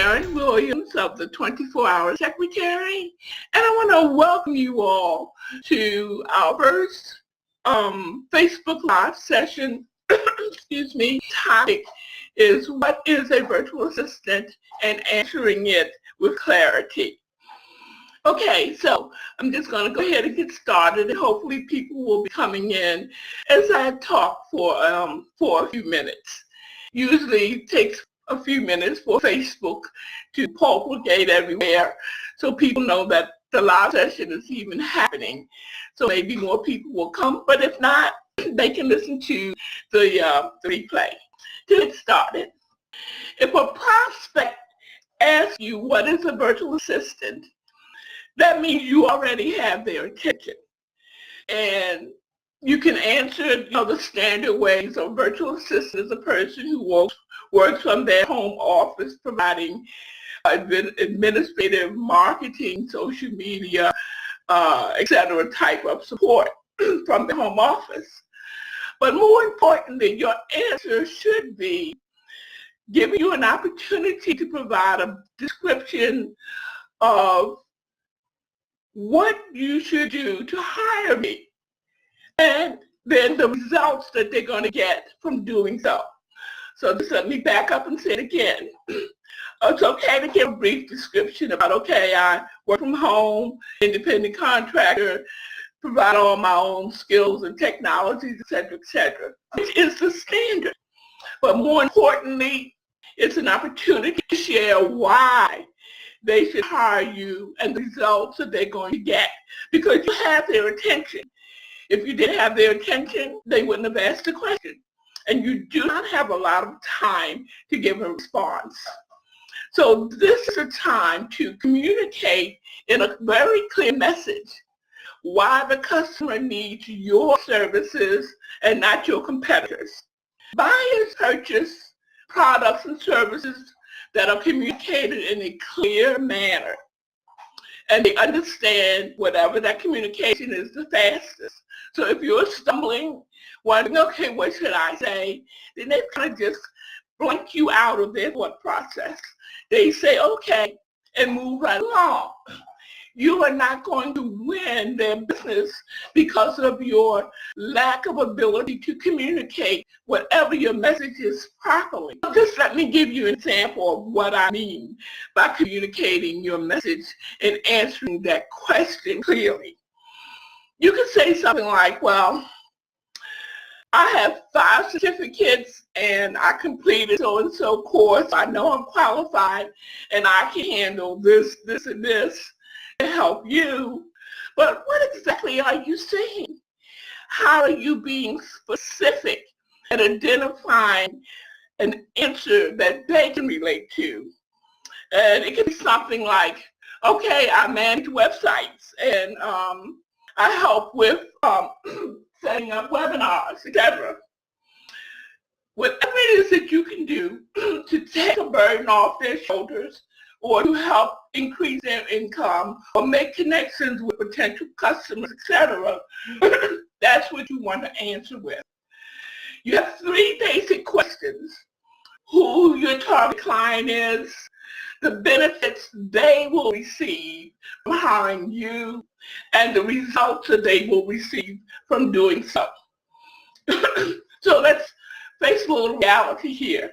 Sharon Williams of the 24-Hour Secretary, and I want to welcome you all to our first Facebook Live session. Excuse me. Topic is what is a virtual assistant and answering it with clarity. Okay, so I'm just going to go ahead and get started, and hopefully people will be coming in as I talk for a few minutes. Usually it takes a few minutes for Facebook to propagate everywhere so people know that the live session is even happening. So maybe more people will come, but if not, they can listen to the replay. To get started, if a prospect asks you what is a virtual assistant, that means you already have their attention. And you can answer the standard ways. A virtual assistant is a person who works from their home office providing administrative, marketing, social media, etc. type of support from the home office. But more importantly, your answer should be giving you an opportunity to provide a description of what you should do to hire me, and then the results that they're going to get from doing so. So just let me back up and say it again. It's okay to give a brief description about, okay, I work from home, independent contractor, provide all my own skills and technologies, etc., which is the standard. But more importantly, it's an opportunity to share why they should hire you and the results that they're going to get, because you have their attention. If you didn't have their attention, they wouldn't have asked the question. And you do not have a lot of time to give a response. So this is a time to communicate in a very clear message why the customer needs your services and not your competitors. Buyers purchase products and services that are communicated in a clear manner, and they understand whatever that communication is the fastest. So if you're stumbling, wondering, okay, what should I say, then they kind of just blank you out of their thought process. They say, okay, and move right along. You are not going to win their business because of your lack of ability to communicate whatever your message is properly. Just let me give you an example of what I mean by communicating your message and answering that question clearly. You can say something like, well, I have 5 certificates and I completed so-and-so course. I know I'm qualified and I can handle this, this, and this to help you. But what exactly are you saying? How are you being specific and identifying an answer that they can relate to? And it can be something like, okay, I manage websites and I help with setting up webinars, etc. Whatever it is that you can do to take a burden off their shoulders, or to help increase their income, or make connections with potential customers, etc., that's what you want to answer with. You have 3 basic questions: who your target client is, the benefits they will receive from hiring you, and the results that they will receive from doing so. So let's face a little reality here.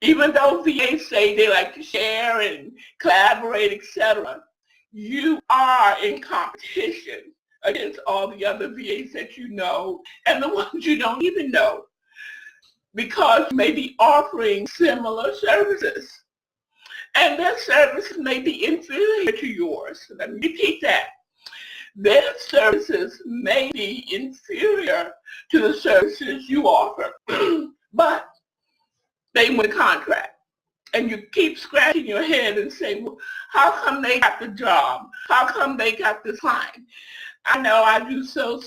Even though VAs say they like to share and collaborate, etc., you are in competition against all the other VAs that you know and the ones you don't even know, because you may be offering similar services. And their services may be inferior to yours. Let me repeat that. Their services may be inferior to the services you offer, but they win the contract. And you keep scratching your head and say, well, how come they got the job? How come they got this client? I know I do so,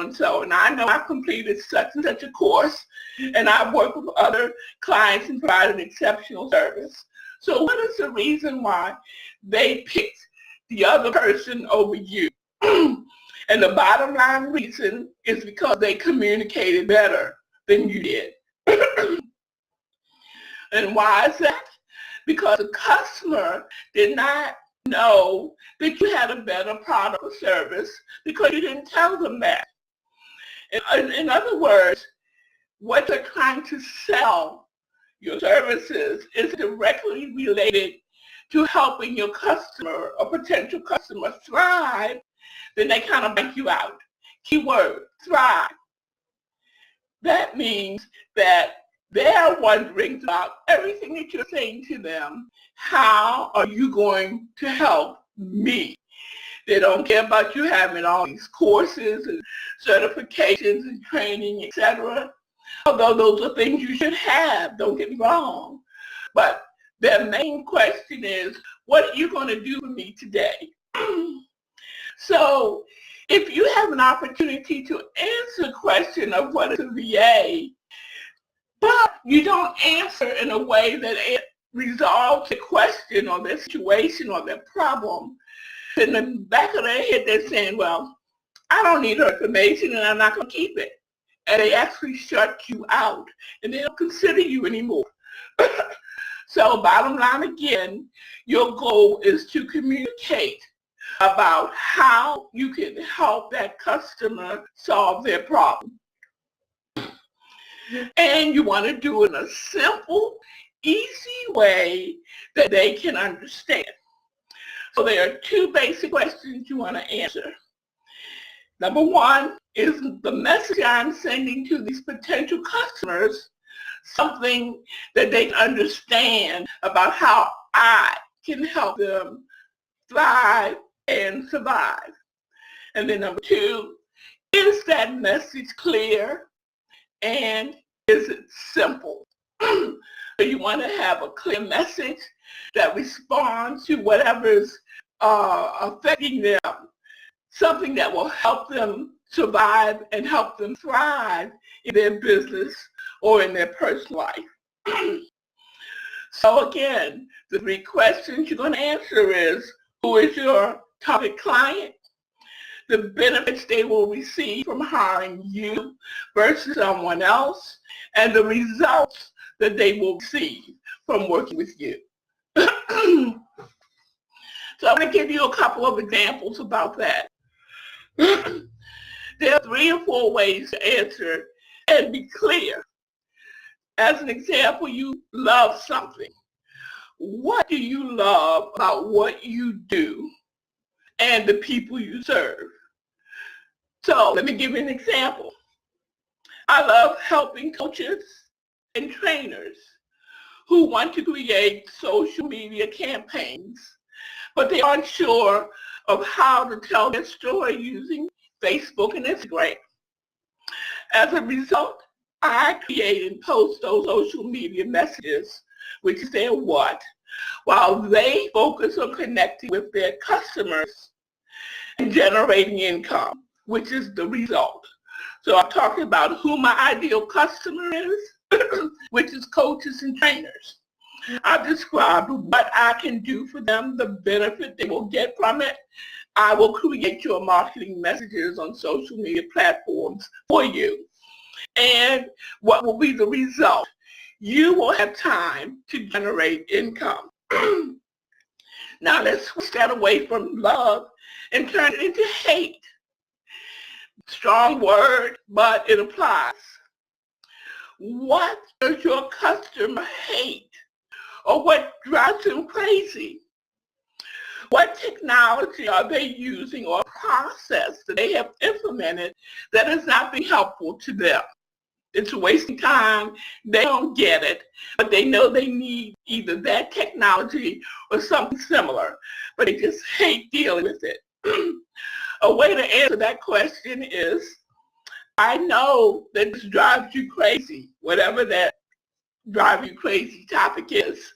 and so, and I know I've completed such and such a course, and I've worked with other clients and provided exceptional service. So what is the reason why they picked the other person over you? And the bottom line reason is because they communicated better than you did. And why is that? because the customer did not know that you had a better product or service because you didn't tell them that. In other words, what you're trying to sell, your services, is directly related to helping your customer or potential customer thrive, then they kind of bank you out. Keyword, thrive. That means that they're wondering about everything that you're saying to them. How are you going to help me? They don't care about you having all these courses and certifications and training, etc. Although those are things you should have, don't get me wrong. But their main question is, what are you going to do for me today? So if you have an opportunity to answer the question of what is a VA, but you don't answer in a way that it resolves the question or their situation or their problem, in the back of their head they're saying, well, I don't need her information and I'm not going to keep it. And they actually shut you out and they don't consider you anymore. So bottom line again, your goal is to communicate about how you can help that customer solve their problem. And you want to do it in a simple, easy way that they can understand. So there are two basic questions you want to answer. Number one, is the message I'm sending to these potential customers something that they understand about how I can help them thrive and survive? And then number two, is that message clear and is it simple? So you want to have a clear message that responds to whatever's affecting them, something that will help them survive and help them thrive in their business or in their personal life. So again, the three questions you're going to answer is, who is your target client? The benefits they will receive from hiring you versus someone else, and the results that they will receive from working with you. So I'm going to give you a couple of examples about that. There are 3 or 4 ways to answer and be clear. As an example, you love something. What do you love about what you do and the people you serve? So let me give you an example. I love helping coaches and trainers who want to create social media campaigns, but they aren't sure of how to tell their story using Facebook and Instagram. As a result, I create and post those social media messages, which is their what, while they focus on connecting with their customers and generating income, which is the result. So I'm talking about who my ideal customer is, which is coaches and trainers. I've described what I can do for them, the benefit they will get from it. I will create your marketing messages on social media platforms for you. And what will be the result? You will have time to generate income. Now let's switch that away from love and turn it into hate. Strong word, but it applies. What does your customer hate? Or what drives them crazy? What technology are they using or process that they have implemented that is not being helpful to them? It's wasting time. They don't get it, but they know they need either that technology or something similar, but they just hate dealing with it. A way to answer that question is, I know that this drives you crazy, whatever that drive you crazy topic is.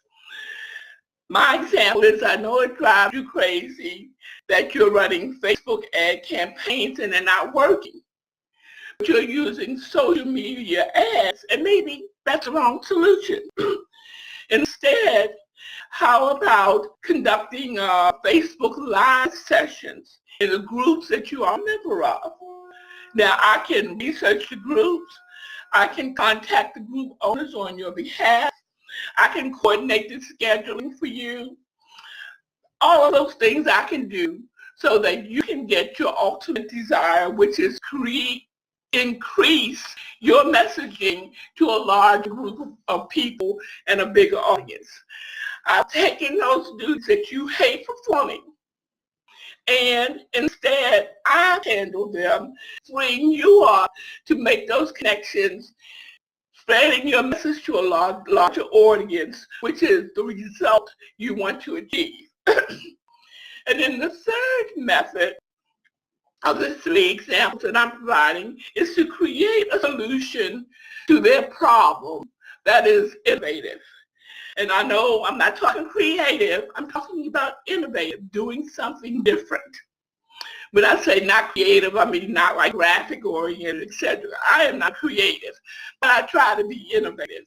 My example is, I know it drives you crazy that you're running Facebook ad campaigns and they're not working. But you're using social media ads, and maybe that's the wrong solution. Instead, how about conducting Facebook Live sessions in the groups that you are a member of? Now, I can research the groups. I can contact the group owners on your behalf. I can coordinate the scheduling for you. All of those things I can do so that you can get your ultimate desire, which is increase your messaging to a large group of people and a bigger audience. I've taken those duties that you hate performing, and instead I handle them, freeing you up to make those connections, spreading your message to a larger audience, which is the result you want to achieve. And then the third method of the 3 examples that I'm providing is to create a solution to their problem that is innovative. And I know I'm not talking creative, I'm talking about innovative, doing something different. When I say not creative, I mean not like graphic oriented, etc. I am not creative, but I try to be innovative.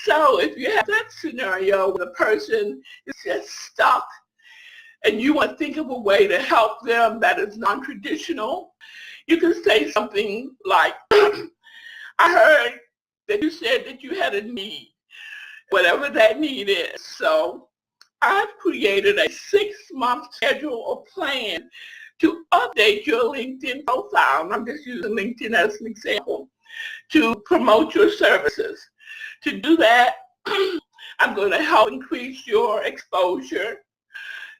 So if you have that scenario where the person is just stuck and you want to think of a way to help them that is non-traditional, you can say something like, I heard that you said that you had a need, whatever that need is. So I've created a 6-month schedule or plan to update your LinkedIn profile. And I'm just using LinkedIn as an example to promote your services. To do that, I'm going to help increase your exposure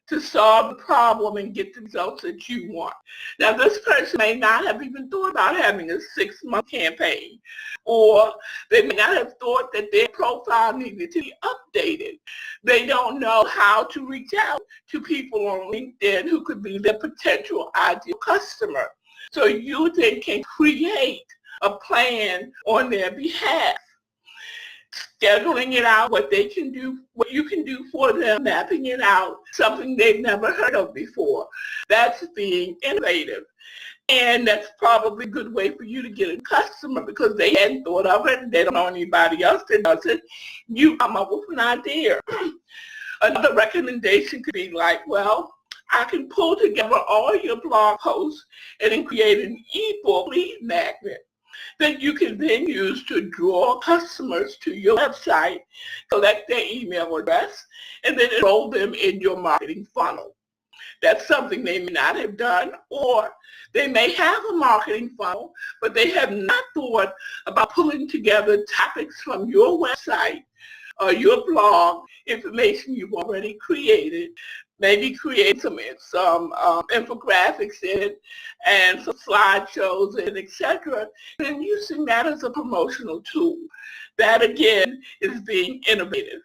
to solve the problem and get the results that you want. Now, this person may not have even thought about having a 6-month campaign, or they may not have thought that their profile needed to be updated. They don't know how to reach out to people on LinkedIn who could be their potential ideal customer. So you then can create a plan on their behalf, scheduling it out, what they can do, what you can do for them, mapping it out, something they've never heard of before. That's being innovative. And that's probably a good way for you to get a customer because they hadn't thought of it and they don't know anybody else that does it. You come up with an idea. Another recommendation could be like, well, I can pull together all your blog posts and then create an ebook lead magnet that you can then use to draw customers to your website, collect their email address, and then enroll them in your marketing funnel. That's something they may not have done, or they may have a marketing funnel, but they have not thought about pulling together topics from your website or your blog, information you've already created, maybe create some infographics in it and some slideshows and etc. And using that as a promotional tool. That again is being innovative.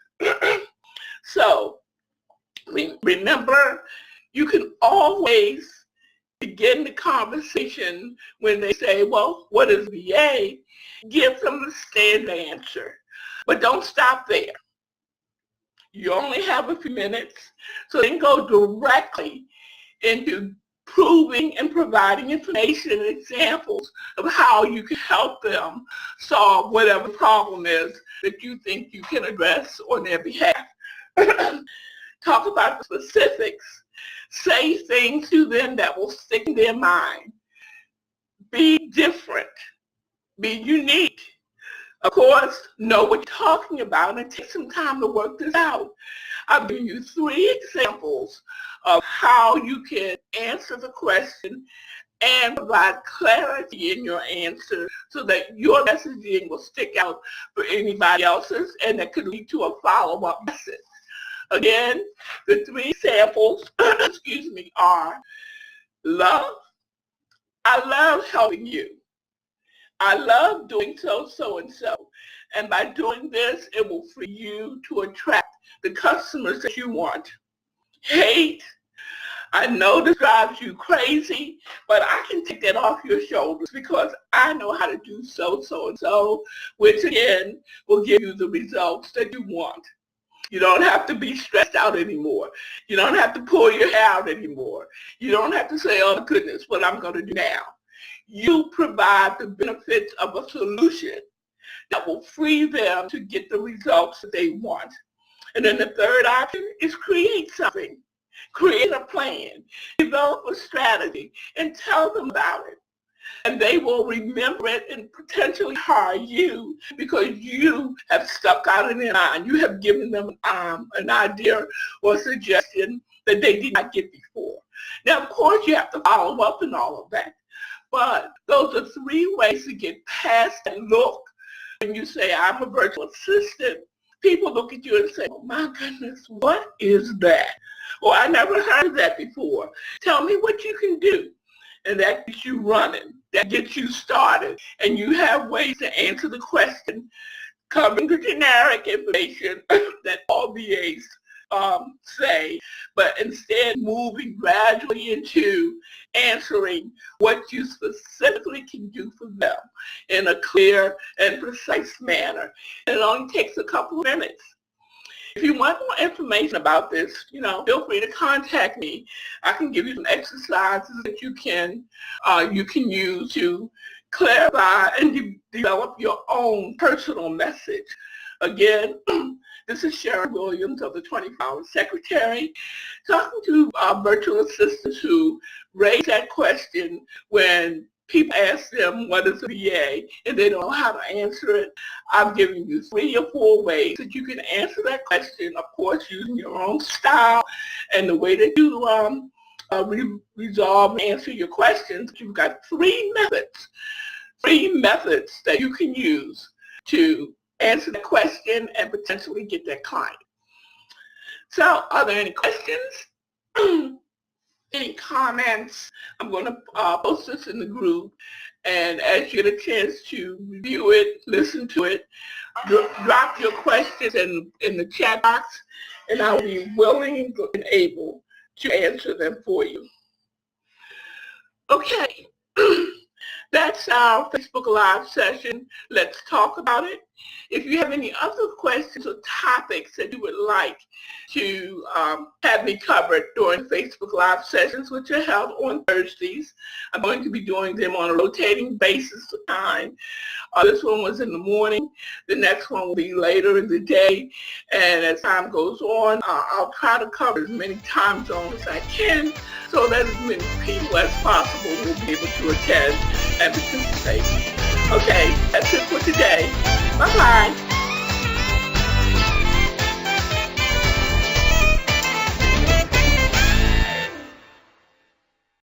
So remember, you can always begin the conversation when they say, well, what is VA? Give them the standard answer. But don't stop there. You only have a few minutes, so then go directly into proving and providing information and examples of how you can help them solve whatever problem is that you think you can address on their behalf. Talk about the specifics. Say things to them that will stick in their mind. Be different. Be unique. Of course, know what you're talking about and take some time to work this out. I've given you 3 examples of how you can answer the question and provide clarity in your answer so that your messaging will stick out for anybody else's and that could lead to a follow-up message. Again, the 3 examples, are love. I love helping you. I love doing so and so. And by doing this, it will free you to attract the customers that you want. Hate. I know this drives you crazy, but I can take that off your shoulders because I know how to do so and so, which again will give you the results that you want. You don't have to be stressed out anymore. You don't have to pull your hair out anymore. You don't have to say, oh goodness, what I'm going to do now. You provide the benefits of a solution that will free them to get the results that they want. And then the third option is create something. Create a plan, develop a strategy, and tell them about it. and they will remember it and potentially hire you because you have stuck out in their mind. You have given them an idea or suggestion that they did not get before. Now, of course, you have to follow up and all of that, but those are 3 ways to get past that look. When you say, I'm a virtual assistant, people look at you and say, oh my goodness, what is that? Or I never heard of that before. Tell me what you can do. And that gets you running. That gets you started. And you have ways to answer the question covering the generic information that all VAs say, but instead moving gradually into answering what you specifically can do for them in a clear and precise manner. And it only takes a couple of minutes. If you want more information about this, feel free to contact me. I can give you some exercises that you can use to clarify and develop your own personal message. Again, this is Sharon Williams of the 24-Hour Secretary, talking to virtual assistants who raise that question when people ask them what is a VA and they don't know how to answer it. I've given you 3 or 4 ways that you can answer that question, of course, using your own style and the way that you resolve and answer your questions. You've got 3 methods that you can use to answer the question and potentially get that client. So, are there any questions? Any comments? I'm going to post this in the group, and as you get a chance to review it, listen to it, drop your questions in the chat box, and I will be willing and able to answer them for you. Okay. That's our Facebook Live session. Let's talk about it. If you have any other questions or topics that you would like to have me covered during Facebook Live sessions, which are held on Thursdays, I'm going to be doing them on a rotating basis of time. This one was in the morning. The next one will be later in the day. And as time goes on, I'll try to cover as many time zones as I can so that as many people as possible will be able to attend and participate. Okay, that's it for today. Bye-bye.